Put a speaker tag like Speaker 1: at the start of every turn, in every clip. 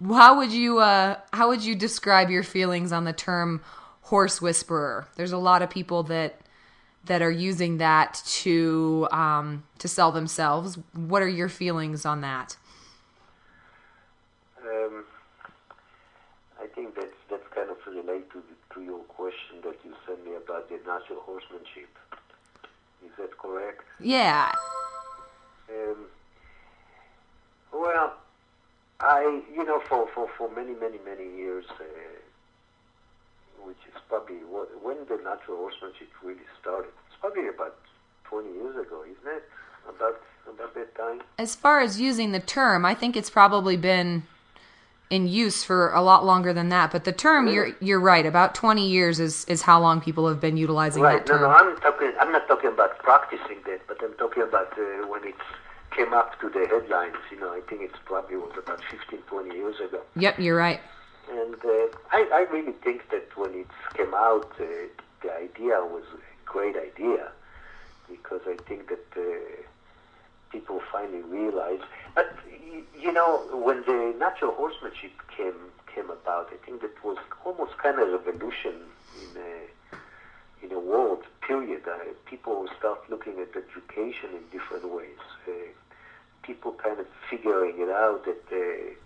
Speaker 1: how would you describe your feelings on the term horse whisperer? There's a lot of people that are using that to sell themselves. What are your feelings on that?
Speaker 2: Um, I think that's kind of related to your question that you sent me about the natural horsemanship. Is that correct?
Speaker 1: Yeah.
Speaker 2: Um, well, for many, many, many years, which is probably when the natural horsemanship really started. It's probably about 20 years ago, isn't it? About that time.
Speaker 1: As far as using the term, I think it's probably been in use for a lot longer than that. But the term,
Speaker 2: Really?
Speaker 1: you're right. About 20 years is how long people have been utilizing
Speaker 2: Right.
Speaker 1: that
Speaker 2: No, no.
Speaker 1: term.
Speaker 2: I'm not talking about practicing that, but I'm talking about when it came up to the headlines. I think it's probably was about 15, 20 years ago.
Speaker 1: Yep, you're right.
Speaker 2: And I really think that when it came out, the idea was a great idea because I think that people finally realized. But when the natural horsemanship came about, I think that was almost kind of a revolution in a world. Period. People start looking at education in different ways. People kind of figuring it out that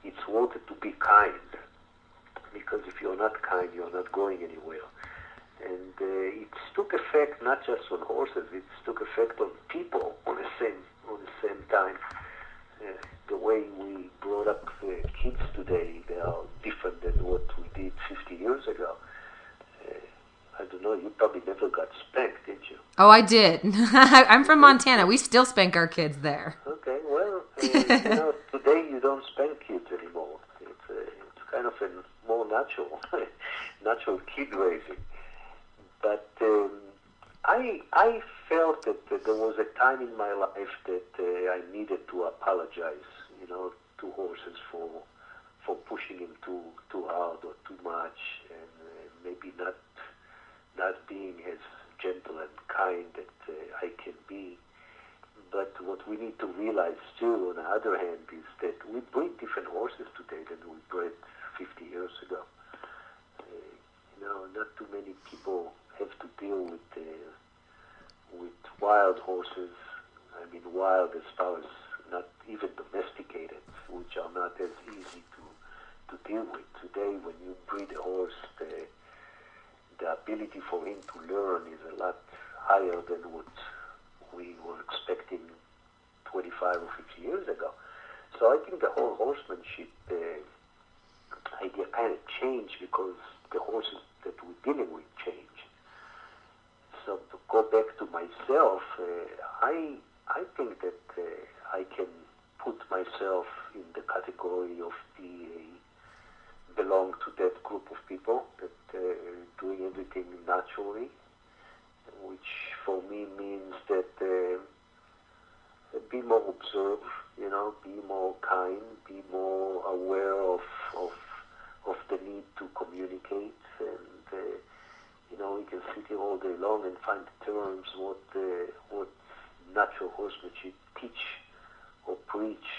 Speaker 2: it's worth it to be kind because if you're not kind, you're not going anywhere. And it took effect not just on horses; it took effect on people on the same time. Uh, the way we brought up kids today, they are different than what we did 50 years ago. Uh, I don't know. You probably never got spanked, did you?
Speaker 1: Oh, I did. I'm
Speaker 2: You
Speaker 1: from
Speaker 2: did?
Speaker 1: Montana. We still spank our kids there.
Speaker 2: Okay. Well, today you don't spank kids anymore. It's kind of a more natural kid raising. But I felt that there was a time in my life that I needed to apologize, to horses for pushing him too hard or too much, and maybe not being as gentle and kind that I can be. But what we need to realize too, on the other hand, is that we breed different horses today than we bred 50 years ago. Not too many people have to deal with wild horses. I mean, wild as far as not even domesticated, which are not as easy to deal with. Today, when you breed a horse, the ability for him to learn is a lot higher than what we were expecting 25 or 50 years ago. So I think the whole horsemanship idea kind of changed because the horses that we're dealing with change. So to go back to myself, I think that I can put myself in the category of belong to that group of people that doing everything naturally, which for me means that be more observed, be more kind, be more aware of the need to communicate, and we can sit here all day long and find terms what natural horsemanship teach or preach